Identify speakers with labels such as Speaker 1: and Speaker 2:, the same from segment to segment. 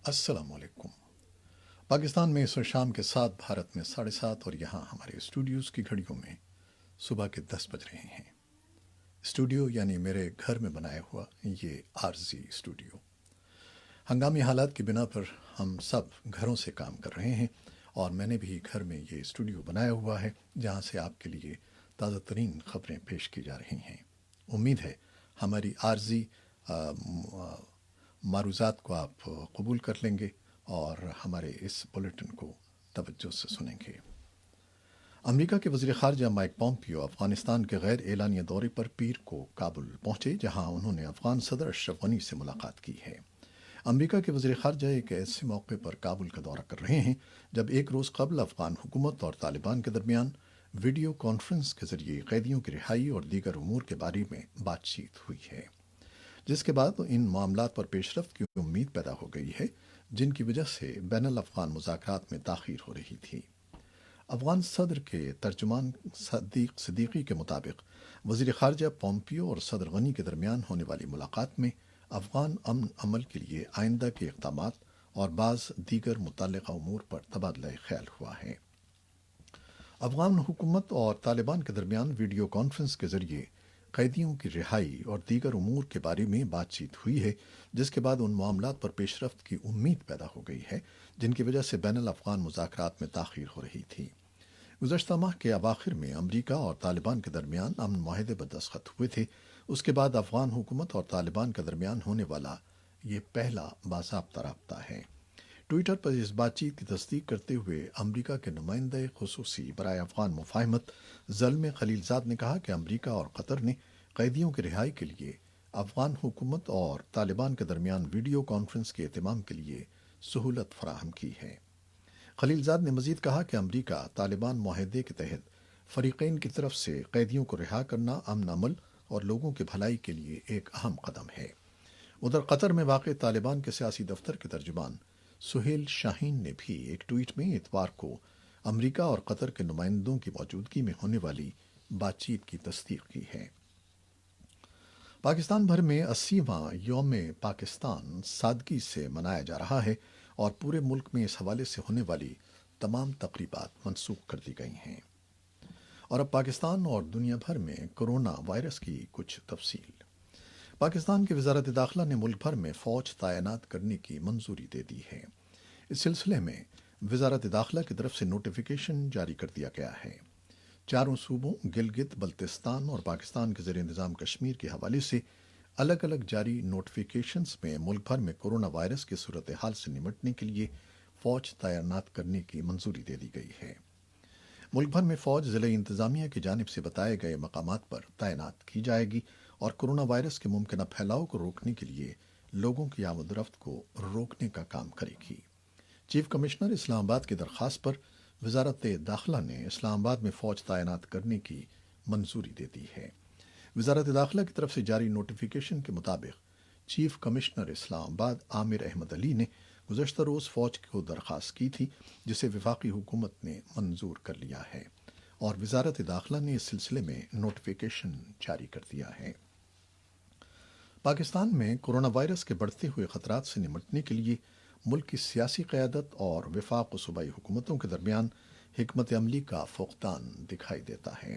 Speaker 1: السلام علیکم۔ پاکستان میں اس وقت شام کے 7، بھارت میں 7:30، اور یہاں ہمارے اسٹوڈیوز کی گھڑیوں میں صبح کے 10 بج رہے ہیں۔ اسٹوڈیو یعنی میرے گھر میں بنایا ہوا یہ عارضی اسٹوڈیو، ہنگامی حالات کی بنا پر ہم سب گھروں سے کام کر رہے ہیں، اور میں نے بھی گھر میں یہ اسٹوڈیو بنایا ہوا ہے جہاں سے آپ کے لیے تازہ ترین خبریں پیش کی جا رہی ہیں۔ امید ہے ہماری عارضی معروضات کو آپ قبول کر لیں گے اور ہمارے اس بلیٹن کو توجہ سے سنیں گے۔ امریکہ کے وزیر خارجہ مائک پومپیو افغانستان کے غیر اعلانیہ دورے پر پیر کو کابل پہنچے، جہاں انہوں نے افغان صدر اشرف غنی سے ملاقات کی ہے۔ امریکہ کے وزیر خارجہ ایک ایسے موقع پر کابل کا دورہ کر رہے ہیں جب ایک روز قبل افغان حکومت اور طالبان کے درمیان ویڈیو کانفرنس کے ذریعے قیدیوں کی رہائی اور دیگر امور کے بارے میں بات چیت ہوئی ہے، جس کے بعد ان معاملات پر پیش رفت کی امید پیدا ہو گئی ہے، جن کی وجہ سے بین الافغان مذاکرات میں تاخیر ہو رہی تھی۔ افغان صدر کے ترجمان صدیق صدیقی کے مطابق وزیر خارجہ پومپیو اور صدر غنی کے درمیان ہونے والی ملاقات میں افغان امن عمل کے لیے آئندہ کے اقدامات اور بعض دیگر متعلقہ امور پر تبادلہ خیال ہوا ہے۔ افغان حکومت اور طالبان کے درمیان ویڈیو کانفرنس کے ذریعے قیدیوں کی رہائی اور دیگر امور کے بارے میں بات چیت ہوئی ہے، جس کے بعد ان معاملات پر پیش رفت کی امید پیدا ہو گئی ہے جن کی وجہ سے بین الافغان مذاکرات میں تاخیر ہو رہی تھی۔ گزشتہ ماہ کے اواخر میں امریکہ اور طالبان کے درمیان امن معاہدے پر دستخط ہوئے تھے۔ اس کے بعد افغان حکومت اور طالبان کے درمیان ہونے والا یہ پہلا باضابطہ رابطہ ہے۔ ٹویٹر پر اس بات چیت کی تصدیق کرتے ہوئے امریکہ کے نمائندہ خصوصی برائے افغان مفاہمت زلمے خلیل زاد نے کہا کہ امریکہ اور قطر نے قیدیوں کی رہائی کے لیے افغان حکومت اور طالبان کے درمیان ویڈیو کانفرنس کے اہتمام کے لیے سہولت فراہم کی ہے۔ خلیل زاد نے مزید کہا کہ امریکہ طالبان معاہدے کے تحت فریقین کی طرف سے قیدیوں کو رہا کرنا امن عمل اور لوگوں کی بھلائی کے لیے ایک اہم قدم ہے۔ ادھر قطر میں واقع طالبان کے سیاسی دفتر کے ترجمان سہیل شاہین نے بھی ایک ٹویٹ میں اتوار کو امریکہ اور قطر کے نمائندوں کی موجودگی میں ہونے والی بات چیت کی تصدیق کی ہے۔ پاکستان بھر میں 80واں یوم پاکستان سادگی سے منایا جا رہا ہے، اور پورے ملک میں اس حوالے سے ہونے والی تمام تقریبات منسوخ کر دی گئی ہیں۔ اور اب پاکستان اور دنیا بھر میں کرونا وائرس کی کچھ تفصیل۔ پاکستان کی وزارت داخلہ نے ملک بھر میں فوج تعینات کرنے کی منظوری دے دی ہے۔ اس سلسلے میں وزارت داخلہ کی طرف سے نوٹیفیکیشن جاری کر دیا گیا ہے۔ چاروں صوبوں گلگت بلتستان اور پاکستان کے زیر انتظام کشمیر کے حوالے سے الگ الگ جاری نوٹیفیکیشنز میں ملک بھر میں کرونا وائرس کی صورتحال سے نمٹنے کے لیے فوج تعینات کرنے کی منظوری دے دی گئی ہے۔ ملک بھر میں فوج ضلع انتظامیہ کی جانب سے بتائے گئے مقامات پر تعینات کی جائے گی اور کرونا وائرس کے ممکنہ پھیلاؤ کو روکنے کے لیے لوگوں کی آمد و رفت کو روکنے کا کام کرے گی۔ چیف کمشنر اسلام آباد کی درخواست پر وزارت داخلہ نے اسلام آباد میں فوج تعینات کرنے کی منظوری دے دی ہے۔ وزارت داخلہ کی طرف سے جاری نوٹیفیکیشن کے مطابق چیف کمشنر اسلام آباد عامر احمد علی نے گزشتہ روز فوج کو درخواست کی تھی، جسے وفاقی حکومت نے منظور کر لیا ہے، اور وزارت داخلہ نے اس سلسلے میں نوٹیفیکیشن جاری کر دیا ہے۔ پاکستان میں کرونا وائرس کے بڑھتے ہوئے خطرات سے نمٹنے کے لیے ملک کی سیاسی قیادت اور وفاق و صوبائی حکومتوں کے درمیان حکمت عملی کا فقدان دکھائی دیتا ہے۔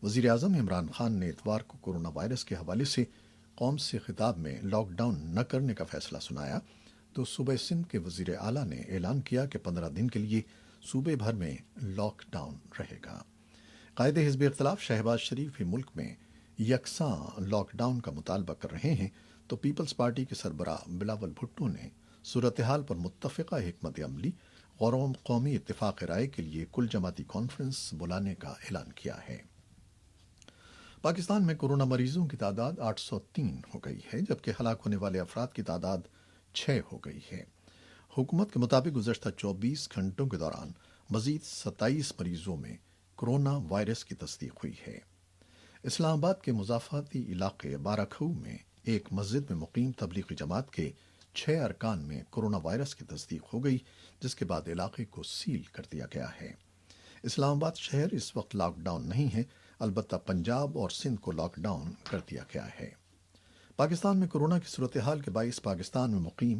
Speaker 1: وزیر اعظم عمران خان نے اتوار کو کرونا وائرس کے حوالے سے قوم سے خطاب میں لاک ڈاؤن نہ کرنے کا فیصلہ سنایا تو صوبہ سندھ کے وزیر اعلیٰ نے اعلان کیا کہ 15 دن کے لیے صوبے بھر میں لاک ڈاؤن رہے گا۔ قائد حزب اختلاف شہباز شریف بھی ملک میں یکساں لاک ڈاؤن کا مطالبہ کر رہے ہیں، تو پیپلز پارٹی کے سربراہ بلاول بھٹو نے صورتحال پر متفقہ حکمت عملی اور قومی اتفاق رائے کے لیے کل جماعتی کانفرنس بلانے کا اعلان کیا ہے۔ پاکستان میں کورونا مریضوں کی تعداد 803 ہو گئی ہے، جبکہ ہلاک ہونے والے افراد کی تعداد 6 ہو گئی ہے۔ حکومت کے مطابق گزشتہ 24 گھنٹوں کے دوران مزید 27 مریضوں میں کرونا وائرس کی تصدیق ہوئی ہے۔ اسلام آباد کے مضافاتی علاقے بارہ میں ایک مسجد میں مقیم تبلیغی جماعت کے 6 ارکان میں کرونا وائرس کی تصدیق ہو گئی، جس کے بعد علاقے کو سیل کر دیا گیا ہے۔ اسلام آباد شہر اس وقت لاک ڈاؤن نہیں ہے، البتہ پنجاب اور سندھ کو لاک ڈاؤن کر دیا گیا ہے۔ پاکستان میں کورونا کی صورتحال کے باعث پاکستان میں مقیم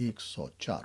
Speaker 1: 104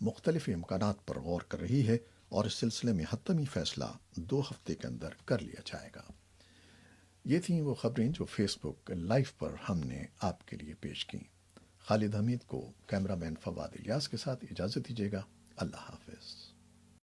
Speaker 1: مختلف امکانات پر غور کر رہی ہے اور اس سلسلے میں حتمی فیصلہ 2 ہفتے کے اندر کر لیا جائے گا۔ یہ تھیں وہ خبریں جو فیس بک لائیو پر ہم نے آپ کے لیے پیش کیں۔ خالد حمید کو کیمرہ مین فواد الیاس کے ساتھ اجازت دیجیے گا۔ اللہ حافظ۔